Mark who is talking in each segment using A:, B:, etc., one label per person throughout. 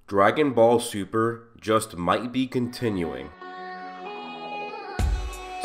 A: Dragon Ball Super just might be continuing.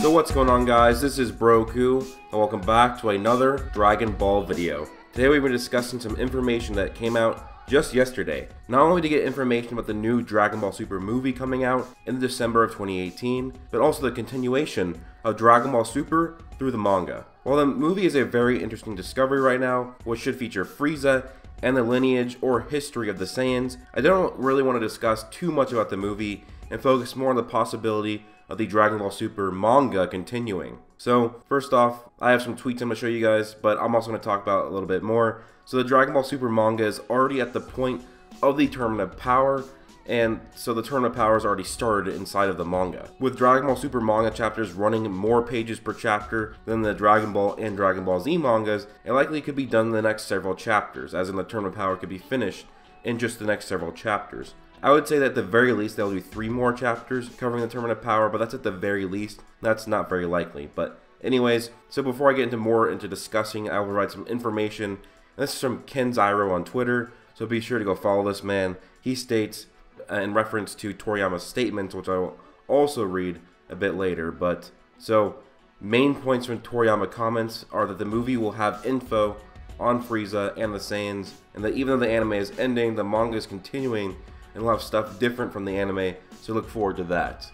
A: So what's going on, guys? This is Broku, and welcome back to another Dragon Ball video. Today we've been discussing some information that came out just yesterday. Not only to get information about the new Dragon Ball Super movie coming out in December of 2018, but also the continuation of Dragon Ball Super through the manga. While the movie is a very interesting discovery right now, which should feature Frieza and the lineage or history of the Saiyans, I don't really want to discuss too much about the movie and focus more on the possibility of the Dragon Ball Super manga continuing. So first off, I have some tweets I'm going to show you guys, but I'm also going to talk about it a little bit more. So the Dragon Ball Super manga is already at the point of the Tournament of Power, and so the Tournament of Power has already started inside of the manga. With Dragon Ball Super manga chapters running more pages per chapter than the Dragon Ball and Dragon Ball Z mangas, it likely could be done in the next several chapters, as in the Tournament of Power could be finished in just the next several chapters. I would say that at the very least they'll do 3 more chapters covering the Tournament of Power, but that's at the very least. That's not very likely. But anyways, so before I get into discussing, I will provide some information. And this is from KenZyro on Twitter, so be sure to go follow this man. He states, in reference to Toriyama's statements, which I will also read a bit later, but so main points from Toriyama comments are that the movie will have info on Frieza and the Saiyans, and that even though the anime is ending, the manga is continuing and we'll have stuff different from the anime, so look forward to that.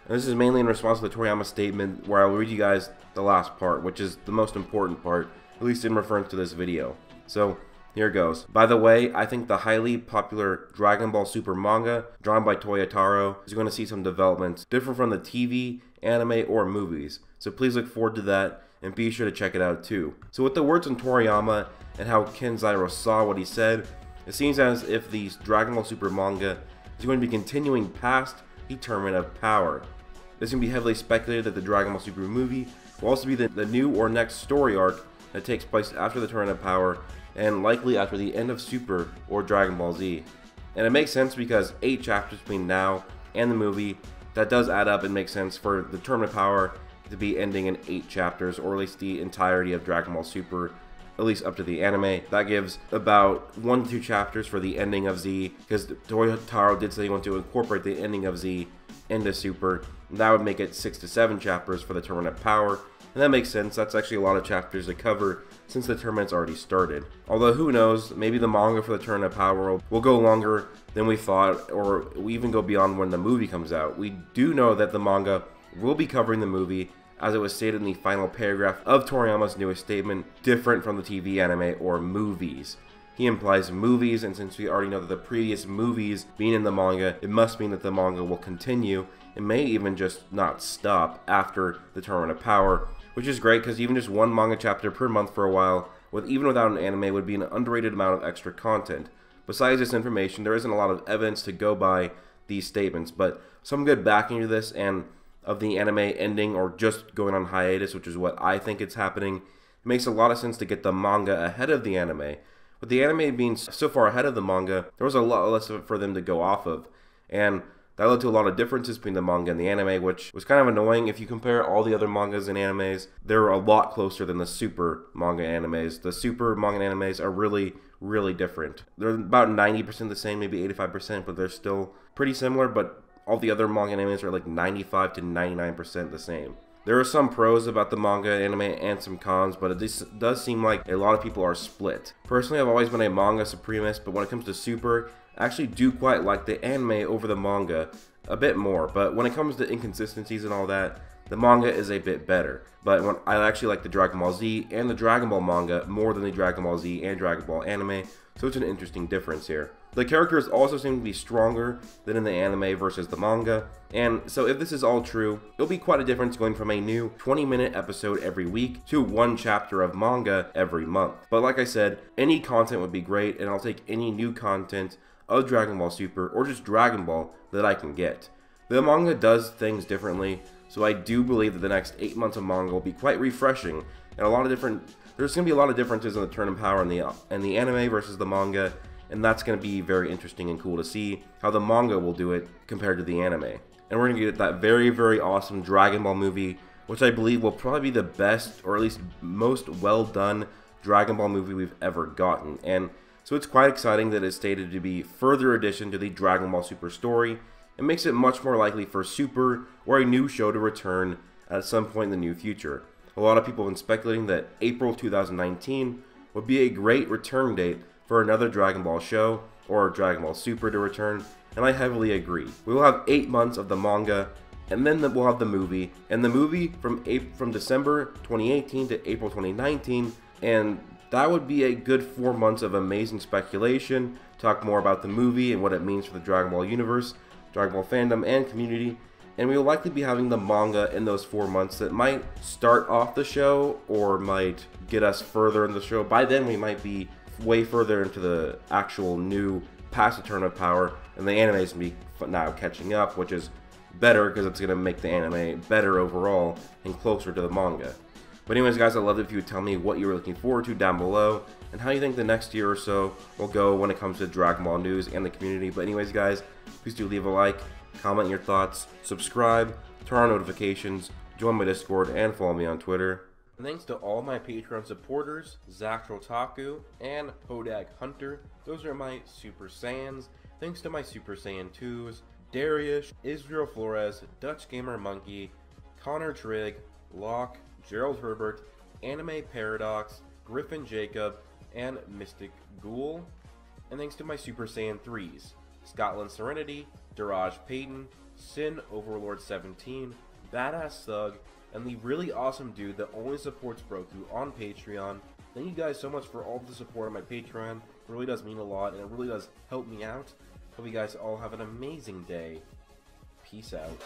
A: And this is mainly in response to the Toriyama statement, where I'll read you guys the last part, which is the most important part, at least in reference to this video. So here it goes. By the way, I think the highly popular Dragon Ball Super manga, drawn by Toyotaro, is going to see some developments different from the TV, anime, or movies. So please look forward to that, and be sure to check it out too. So with the words from Toriyama, and how KenZyro saw what he said, it seems as if the Dragon Ball Super manga is going to be continuing past the Tournament of Power. It's going to be heavily speculated that the Dragon Ball Super movie will also be the new or next story arc that takes place after the Tournament of Power, and likely after the end of Super or Dragon Ball Z. And it makes sense because 8 chapters between now and the movie, that does add up and make sense for the Tournament of Power to be ending in 8 chapters, or at least the entirety of Dragon Ball Super, at least up to the anime. That gives about 1 to 2 chapters for the ending of Z, because Toyotaro did say he wanted to incorporate the ending of Z into Super, and that would make it 6 to 7 chapters for the Tournament of Power, and that makes sense. That's actually a lot of chapters to cover since the tournament's already started. Although who knows, maybe the manga for the Tournament of Power will go longer than we thought, or we even go beyond when the movie comes out. We do know that the manga will be covering the movie, as it was stated in the final paragraph of Toriyama's newest statement, different from the TV, anime, or movies. He implies movies, and since we already know that the previous movies being in the manga, it must mean that the manga will continue, and may even just not stop after the Tournament of Power, which is great because even just 1 manga chapter per month for a while, even without an anime, would be an underrated amount of extra content. Besides this information, there isn't a lot of evidence to go by these statements, but some good backing to this, and of the anime ending or just going on hiatus, which is what I think it's happening. It makes a lot of sense to get the manga ahead of the anime. With the anime being so far ahead of the manga, there was a lot less for them to go off of, and that led to a lot of differences between the manga and the anime, which was kind of annoying. If you compare all the other mangas and animes, they're a lot closer than the Super manga animes. The Super manga animes are really, really different. They're about 90% the same, maybe 85%, but they're still pretty similar, but all the other manga animes are like 95 to 99% the same. There are some pros about the manga anime and some cons, but it does seem like a lot of people are split. Personally, I've always been a manga supremacist, but when it comes to Super, I actually do quite like the anime over the manga a bit more. But when it comes to inconsistencies and all that, the manga is a bit better. But I actually like the Dragon Ball Z and the Dragon Ball manga more than the Dragon Ball Z and Dragon Ball anime, so it's an interesting difference here. The characters also seem to be stronger than in the anime versus the manga, and so if this is all true, it'll be quite a difference going from a new 20-minute episode every week to 1 chapter of manga every month. But like I said, any content would be great, and I'll take any new content of Dragon Ball Super or just Dragon Ball that I can get. The manga does things differently, so I do believe that the next 8 months of manga will be quite refreshing, and there's going to be a lot of differences in the Tournament of Power and the anime versus the manga, and that's going to be very interesting and cool to see how the manga will do it compared to the anime. And we're going to get that very, very awesome Dragon Ball movie, which I believe will probably be the best, or at least most well done Dragon Ball movie we've ever gotten. And So it's quite exciting that it's stated to be further addition to the Dragon Ball Super story, and makes it much more likely for Super or a new show to return at some point in the near future. A lot of people have been speculating that April 2019 would be a great return date for another Dragon Ball show or Dragon Ball Super to return, and I heavily agree. We will have 8 months of the manga, and then we'll have the movie, and the movie from December 2018 to April 2019, and that would be a good 4 months of amazing speculation, talk more about the movie and what it means for the Dragon Ball universe, Dragon Ball fandom and community, and we will likely be having the manga in those 4 months that might start off the show or might get us further in the show. By then we might be way further into the actual new past the Turn of Power, and the anime is going to be now catching up, which is better because it's going to make the anime better overall and closer to the manga. But anyways guys, I'd love it if you would tell me what you were looking forward to down below and how you think the next year or so will go when it comes to Dragon Ball news and the community. But anyways guys, please do leave a like, comment your thoughts, subscribe, turn on notifications, join my Discord, and follow me on Twitter. And thanks to all my Patreon supporters, Zackrotaku and Hodag Hunter. Those are my Super Saiyans. Thanks to my Super Saiyan 2s, Darius, Israel Flores, Dutch Gamer Monkey, Connor Trigg, Locke, Gerald Herbert, Anime Paradox, Griffin Jacob, and Mystic Ghoul. And thanks to my Super Saiyan 3s, Scotland Serenity, Daraj Payton, Sin Overlord 17, Badass Thug, and the really awesome dude that only supports Broku on Patreon. Thank you guys so much for all the support on my Patreon. It really does mean a lot, and it really does help me out. Hope you guys all have an amazing day. Peace out.